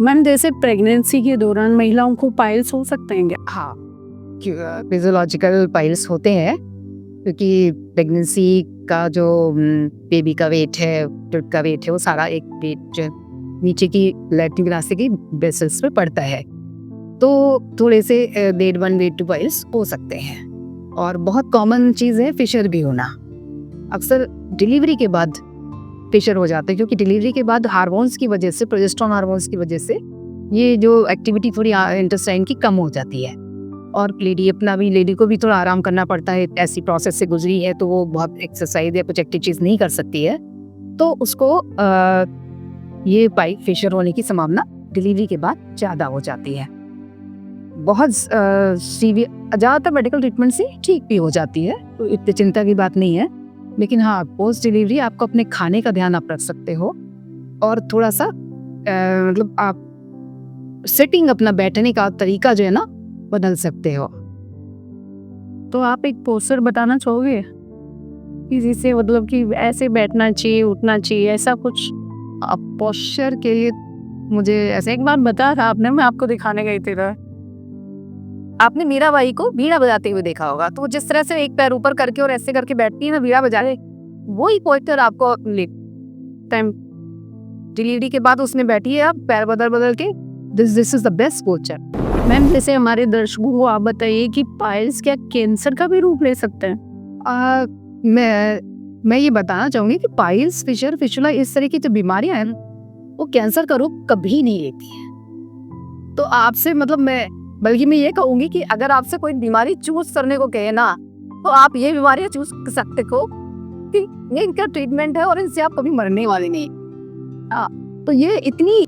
Ma'am जैसे pregnancy के दौरान महिलाओं को पाइल्स हो सकते हैं क्या? हाँ, फिजियोलॉजिकल पाइल्स होते हैं क्योंकि प्रेगनेंसी का जो बेबी का वेट है, पेट का वेट है, वो सारा एक वेट जो नीचे की लैक्टिक ग्रासी की वेसल्स पे पड़ता है। तो थोड़े से ग्रेड 1 ग्रेड 2 पाइल्स हो सकते हैं और बहुत कॉमन चीज़ है फिशर भी होना। अक्सर डिलीवरी के बाद फिशर हो जाते हैं क्योंकि डिलीवरी के बाद हार्मोन्स की वजह से, प्रोजेस्टेरोन हार्मोन्स की वजह से ये जो एक्टिविटी थोड़ी इंटेस्टाइन की कम हो जाती है और लेडी को भी थोड़ा आराम करना पड़ता है। ऐसी प्रोसेस से गुजरी है तो वो बहुत एक्सरसाइज या कुछ एक्टिव चीज़ नहीं कर सकती है, तो उसको ये पाइप फिशर होने की संभावना डिलीवरी के बाद ज़्यादा हो जाती है। बहुत सीवियर ज़्यादातर मेडिकल ट्रीटमेंट से ठीक भी हो जाती है, तो इतनी चिंता की बात नहीं है। लेकिन हाँ, पोस्ट डिलीवरी आपको अपने खाने का ध्यान आप रख सकते हो और थोड़ा सा मतलब आप सेटिंग अपना बैठने का तरीका जो है ना बदल सकते हो। तो आप एक पोस्चर बताना चाहोगे कि जिससे मतलब कि ऐसे बैठना चाहिए, उठना चाहिए, ऐसा कुछ? पोस्चर के लिए मुझे ऐसे एक बार बताया था आपने, मैं आपको दिखाने गई थी। आपने मीराबाई को वीणा बजाते हुए देखा होगा, तो जिस तरह से एक पैर ऊपर करके और ऐसे करके बैठती है ना वीणा बजाने, वही पोस्चर आपको टाइम डिलीवरी के बाद उसमें बैठी है आप पैर बदल बदल के। This is the best posture. Ma'am जैसे हमारे दर्शकों को आप बताइए कि पाइल्स क्या कैंसर का भी रूप ले सकते हैं? मैं ये बताना चाहूंगी कि पाइल्स, फिशर, फिशुला इस तरह की जो बीमारियां हैं वो कैंसर का रूप कभी नहीं लेती है। तो आपसे मतलब बल्कि मैं ये कहूंगी कि अगर आपसे कोई बीमारी चूज करने को कहे ना, तो आप ये बीमारियां चूज कर सकते हो कि ये इनका ट्रीटमेंट है और इनसे आप कभी मरने वाले नहीं। तो ये इतनी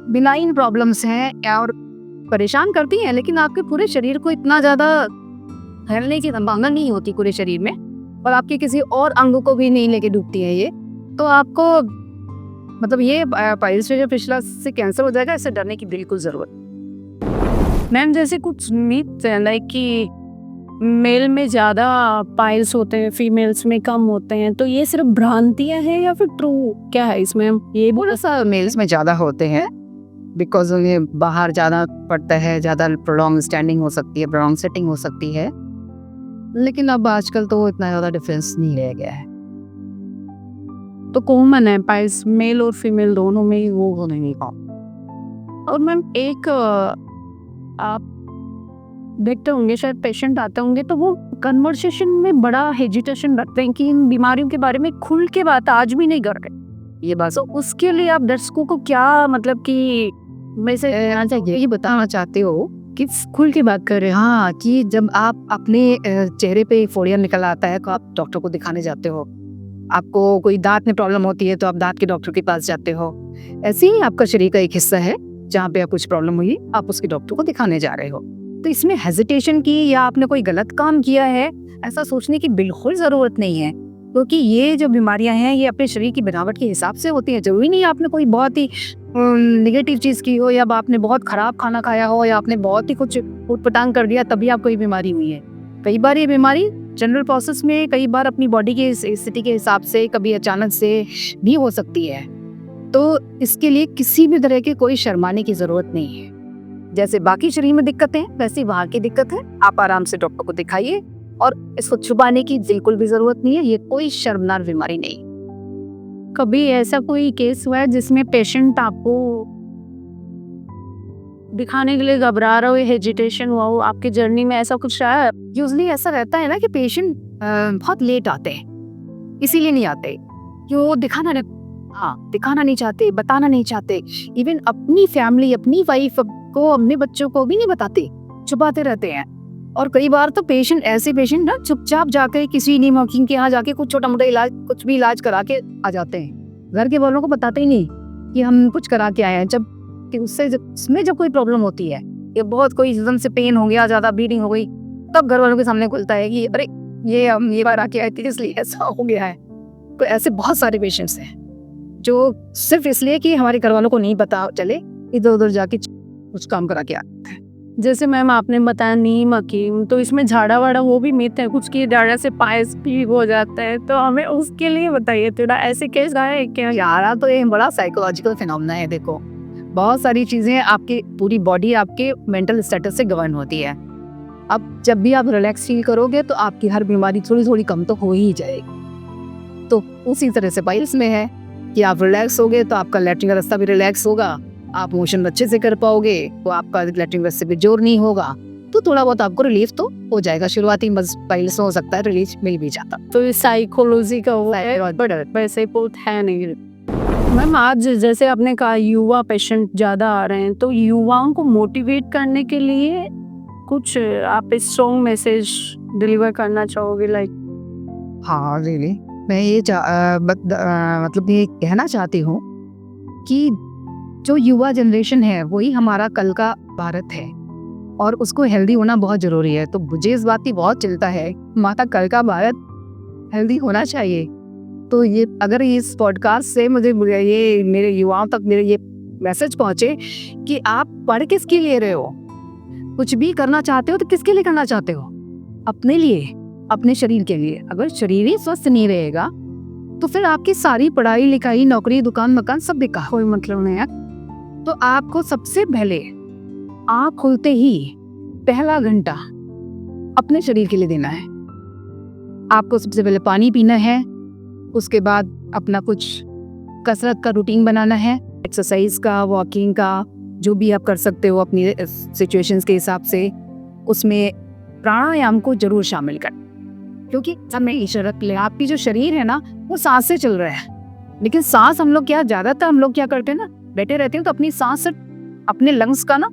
बिनाइन प्रॉब्लम्स हैं और परेशान करती हैं, लेकिन आपके पूरे शरीर को इतना ज़्यादा फैलने की संभावना नहीं होती पूरे शरीर में, और आपके किसी और अंग को भी नहीं लेके डूबती है ये। तो आपको मतलब ये पाइल्स फिशुला से कैंसर हो जाएगा, इससे डरने की बिल्कुल ज़रूरत। मैम जैसे कुछ मिथ है लाइक कि मेल में ज़्यादा पाइल्स होते हैं, फीमेल्स में कम होते हैं, तो ये सिर्फ भ्रांतियां हैं या फिर ट्रू क्या है इसमें? ये थोड़ा सा मेल्स में ज़्यादा होते हैं बिकॉज उन्हें बाहर ज़्यादा पड़ता है, ज़्यादा प्रोलॉन्ग स्टैंडिंग हो सकती है, प्रोलॉन्ग सिटिंग हो सकती है, लेकिन अब आजकल तो इतना ज़्यादा डिफरेंस नहीं रह गया है। तो कॉमन है पाइल्स मेल और फीमेल दोनों में ही वो होने का। और मैम एक आप देखते होंगे शायद पेशेंट आते होंगे तो वो कन्वर्सेशन में बड़ा हेजिटेशन रखते हैं कि इन बीमारियों के बारे में खुल के बात आज भी नहीं कर रहे। ये बात तो उसके लिए आप दर्शकों को क्या मतलब कि मैं से ये बताना चाहते हो कि खुल के बात कर रहे हैं? हाँ, कि जब आप अपने चेहरे पे फोड़िया निकल आता है तो आप डॉक्टर को दिखाने जाते हो। आपको कोई दांत में प्रॉब्लम होती है तो आप दांत के डॉक्टर के पास जाते हो। ऐसे ही आपका शरीर का एक हिस्सा है जहाँ पे आप कुछ प्रॉब्लम हुई, आप उसके डॉक्टर को दिखाने जा रहे हो। तो इसमें हेजिटेशन की या आपने कोई गलत काम किया है ऐसा सोचने की बिल्कुल ज़रूरत नहीं है, क्योंकि ये जो बीमारियां हैं ये अपने शरीर की बनावट के हिसाब से होती हैं। जरूरी नहीं आपने कोई बहुत ही नेगेटिव चीज़ की हो, या आपने बहुत ख़राब खाना खाया हो, या आपने बहुत ही कुछ उटपटांग कर दिया तभी आपको ये बीमारी हुई है। कई बार ये बीमारी जनरल प्रोसेस में, कई बार अपनी बॉडी की स्थिति के हिसाब से, कभी अचानक से भी हो सकती है। तो इसके लिए किसी भी तरह की कोई शर्माने की ज़रूरत नहीं है। जैसे बाकी शरीर में दिक्कतें वैसी वहाँ की दिक्कत है, आप आराम से डॉक्टर को दिखाइए और इसको छुपाने की बिल्कुल भी जरूरत नहीं है। ये कोई शर्मनाक बीमारी नहीं। कभी ऐसा कोई केस हुआ है जिसमें पेशेंट आपको दिखाने के लिए घबरा रहा हो, हेजिटेशन हुआ हो आपकी जर्नी में, ऐसा कुछ रहा है? यूजली ऐसा रहता है ना कि पेशेंट बहुत लेट आते हैं, इसीलिए नहीं आते कि वो दिखाना नहीं चाहते, बताना नहीं चाहते। इवन अपनी फैमिली, अपनी वाइफ को, अपने बच्चों को भी नहीं बताते, छुपाते रहते हैं। और कई बार तो ऐसे पेशेंट ना चुपचाप जाकर किसी नीम हकीम के यहाँ जाके कुछ छोटा मोटा इलाज, कुछ भी इलाज करा के आ जाते हैं। घर के वालों को बताते ही नहीं कि हम कुछ करा के आए हैं, जब उसमें जब कोई प्रॉब्लम होती है, ये बहुत कोई एकदम से पेन हो गया, ज्यादा ब्लीडिंग हो गई, तब घर वालों के सामने खुलता है कि अरे ये हम ये बार आके आए थे इसलिए ऐसा हो गया है। तो ऐसे बहुत सारे पेशेंट्स हैं जो सिर्फ इसलिए कि हमारे घर वालों को नहीं पता चले, इधर उधर जाके कुछ काम करा के आते हैं। जैसे मैम आपने बताया नीम हकीम, तो इसमें झाड़ा वाड़ा वो भी मिथ है कुछ की झाड़ा से पायस भी हो जाता है, तो हमें उसके लिए बताइए थोड़ा। ऐसे केस है क्या? यारा तो ये बड़ा साइकोलॉजिकल फिनोमेना है। देखो, बहुत सारी चीज़ें आपकी पूरी बॉडी आपके मेंटल स्टेटस से गवर्न होती है। अब जब भी आप रिलैक्स फील करोगे तो आपकी हर बीमारी थोड़ी थोड़ी कम तो हो ही जाएगी। तो उसी तरह से पाइल्स में है कि आप रिलैक्स होगे तो आपका लैट्रिन का रास्ता भी रिलैक्स होगा, आप मोशन अच्छे से कर पाओगे, तो आपका लैट्रिन रास्ते पे जोर नहीं होगा, तो थोड़ा बहुत आपको रिलीफ तो हो जाएगा। शुरुआती बस पाइल्स हो सकता है रिलीफ मिल भी जाता। तो ये साइकोलॉजी का वो है, बट वैसे बहुत है नहीं। मैम आज जैसे आपने कहा युवा पेशेंट ज़्यादा आ रहे हैं, तो युवाओं को मोटिवेट करने के लिए कुछ आप स्ट्रॉन्ग मैसेज डिलीवर करना चाहोगे? लाइक हाँ रियली मैं ये मतलब ये कहना चाहती हूँ कि जो युवा जनरेशन है वही हमारा कल का भारत है और उसको हेल्दी होना बहुत ज़रूरी है। तो मुझे इस बात की बहुत चिंता है, हमारा कल का भारत हेल्दी होना चाहिए। तो ये अगर इस पॉडकास्ट से मुझे ये मेरे युवाओं तक मेरे ये मैसेज पहुँचे कि आप पढ़ किसके लिए रहे हो, कुछ भी करना चाहते हो तो किसके लिए करना चाहते हो? अपने लिए, अपने शरीर के लिए। अगर शरीर ही स्वस्थ नहीं रहेगा तो फिर आपकी सारी पढ़ाई लिखाई नौकरी दुकान मकान सब बेकार, कोई मतलब नहीं है। तो आपको सबसे पहले आँख खुलते ही पहला घंटा अपने शरीर के लिए देना है। आपको सबसे पहले पानी पीना है, उसके बाद अपना कुछ कसरत का रूटीन बनाना है, एक्सरसाइज का, वॉकिंग का, जो भी आप कर सकते हो अपनी सिचुएशंस के हिसाब से। उसमें प्राणायाम को जरूर शामिल कर, क्योंकि हमें इशारत ले आपकी जो शरीर है ना वो सांस से चल रहा है, लेकिन सांस हम लोग ज़्यादातर हम लोग क्या करते हैं ना, बैठे रहते हैं तो अपनी सांस से अपने लंग्स का ना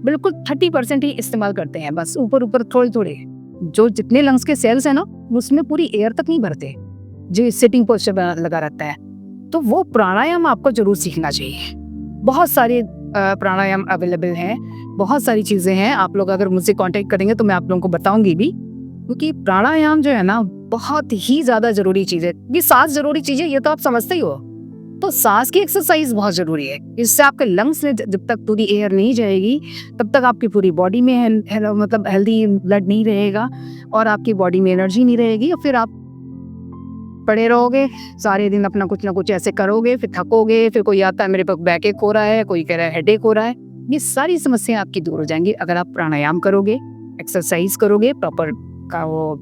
बिल्कुल 30% ही इस्तेमाल करते हैं, बस ऊपर थोड़े थोड़े। जो जितने लंग्स के सेल्स हैं ना उसमें पूरी एयर तक नहीं भरते, जो सिटिंग पोस्चर लगा रहता है। तो वो प्राणायाम आपको जरूर सीखना चाहिए। बहुत सारे प्राणायाम अवेलेबल हैं, बहुत सारी चीज़ें हैं। आप लोग अगर मुझसे कांटेक्ट करेंगे तो मैं आप लोगों को बताऊंगी भी, क्योंकि प्राणायाम जो है ना बहुत ही ज़्यादा ज़रूरी चीज़ है। ये सांस ज़रूरी चीज़ है, ये तो आप समझते ही हो। तो सांस की एक्सरसाइज बहुत ज़रूरी है। इससे आपके लंग्स में जब तक पूरी एयर नहीं जाएगी तब तक आपकी पूरी बॉडी में मतलब हेल्दी ब्लड नहीं रहेगा और आपकी बॉडी में एनर्जी नहीं रहेगी, और फिर आप पड़े रहोगे सारे दिन, अपना कुछ ना कुछ ऐसे करोगे, फिर थकोगे, फिर कोई आता है मेरे पास बैक एक हो रहा है, कोई कह रहा है हेडेक हो रहा है। ये सारी समस्याएं आपकी दूर हो जाएंगी अगर आप प्राणायाम करोगे, एक्सरसाइज करोगे, प्रॉपर का वो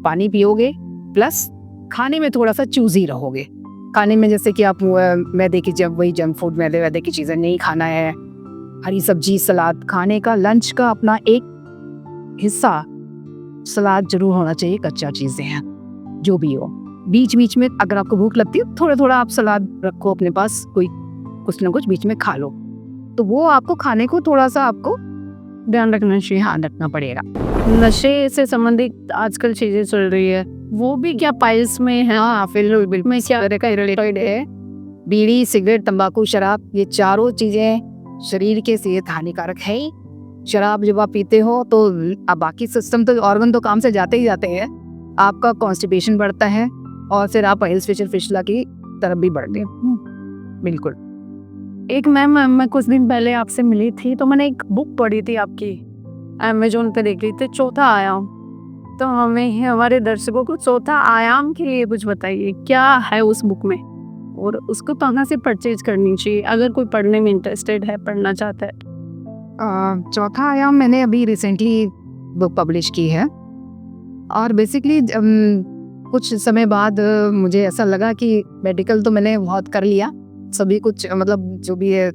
पानी पियोगे, प्लस खाने में थोड़ा सा चूजी रहोगे। खाने में जैसे कि आप मैदे की वही जंक फूड मैदे की चीज़ें नहीं खाना है, हरी सब्जी सलाद खाने का, लंच का अपना एक हिस्सा सलाद जरूर होना चाहिए, कच्चा चीज़ें हैं जो भी हो। बीच बीच में अगर आपको भूख लगती है थोड़ा थोड़ा आप सलाद रखो अपने पास, कोई कुछ ना कुछ बीच में खा लो, तो वो आपको खाने को थोड़ा सा आपको ध्यान रखना चाहिए, ध्यान रखना पड़ेगा। नशे से संबंधित आजकल चीजें चल रही है, वो भी क्या पाइल्स में है? हाँ फिर में क्या का रिलेटेड है। बीड़ी, सिगरेट, तंबाकू, शराब, ये चारों चीज़ें शरीर के सेहत हानिकारक है ही। शराब जब आप पीते हो तो अब बाकी सिस्टम तो ऑर्गन तो काम से जाते ही जाते हैं, आपका कॉन्स्टिपेशन बढ़ता है और फिर आप पाइल्स फिशला की तरफ भी बढ़ते हैं। बिल्कुल। एक मैम मैं कुछ दिन पहले आपसे मिली थी तो मैंने एक बुक पढ़ी थी आपकी, अमेजोन पे देख रही थी, चौथा आयाम। तो हमें हमारे दर्शकों को चौथा आयाम के लिए कुछ बताइए, क्या है उस बुक में और उसको कहाँ से परचेज करनी चाहिए अगर कोई पढ़ने में इंटरेस्टेड है, पढ़ना चाहता है? चौथा आयाम मैंने अभी रिसेंटली बुक पब्लिश की है, और बेसिकली कुछ समय बाद मुझे ऐसा लगा कि मेडिकल तो मैंने बहुत कर लिया, सभी कुछ मतलब जो भी है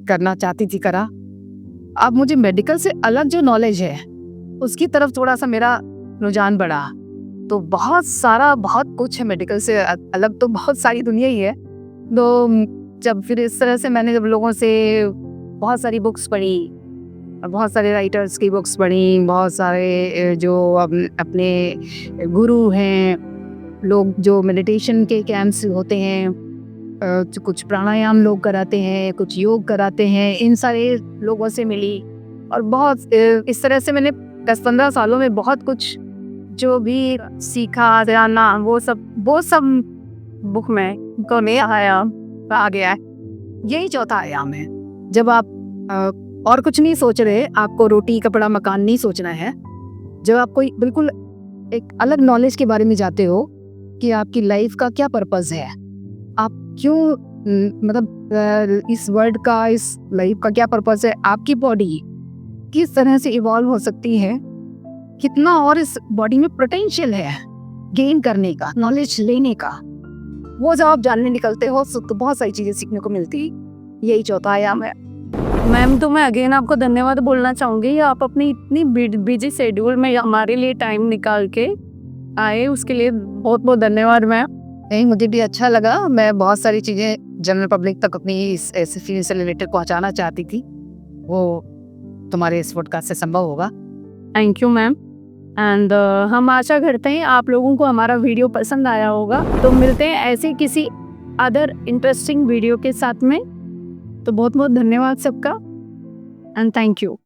करना चाहती थी करा। अब मुझे मेडिकल से अलग जो नॉलेज है उसकी तरफ थोड़ा सा मेरा रुझान बढ़ा। तो बहुत कुछ है मेडिकल से अलग, तो बहुत सारी दुनिया ही है। तो जब फिर इस तरह से मैंने जब लोगों से बहुत सारी बुक्स पढ़ी, बहुत सारे राइटर्स की बुक्स पढ़ी, बहुत सारे जो अपने गुरु हैं, लोग जो मेडिटेशन के कैंप्स होते हैं, कुछ प्राणायाम लोग कराते हैं, कुछ योग कराते हैं, इन सारे लोगों से मिली। और बहुत इस तरह से मैंने 10-15 सालों में बहुत कुछ जो भी सीखा जाना वो सब बुक में को नया आयाम आ गया है। यही चौथा आयाम है। जब आप और कुछ नहीं सोच रहे, आपको रोटी कपड़ा मकान नहीं सोचना है, जब आप कोई बिल्कुल एक अलग नॉलेज के बारे में जाते हो कि आपकी लाइफ का क्या पर्पस है, आप क्यों मतलब इस वर्ल्ड का, इस लाइफ का क्या पर्पस है, आपकी बॉडी किस तरह से इवॉल्व हो सकती है, कितना और इस बॉडी में पोटेंशियल है गेन करने का, नॉलेज लेने का, वो जब आप जानने निकलते हो तो बहुत सारी चीज़ें सीखने को मिलती। यही चौथा आयाम है। मैम, तो मैं अगेन आपको धन्यवाद बोलना चाहूँगी। आप अपनी इतनी बिजी शेड्यूल में हमारे लिए टाइम निकाल के आए, उसके लिए बहुत बहुत धन्यवाद मैम। नहीं, मुझे भी अच्छा लगा। मैं बहुत सारी चीज़ें जनरल पब्लिक तक अपनी इस ऐसे फील्ड से रिलेटेड पहुंचाना चाहती थी, वो तुम्हारे इस पॉडकास्ट से संभव होगा। Thank you ma'am. एंड हम आशा करते हैं आप लोगों को हमारा वीडियो पसंद आया होगा। तो मिलते हैं ऐसे किसी अदर इंटरेस्टिंग वीडियो के साथ में। तो बहुत बहुत धन्यवाद सबका एंड थैंक यू।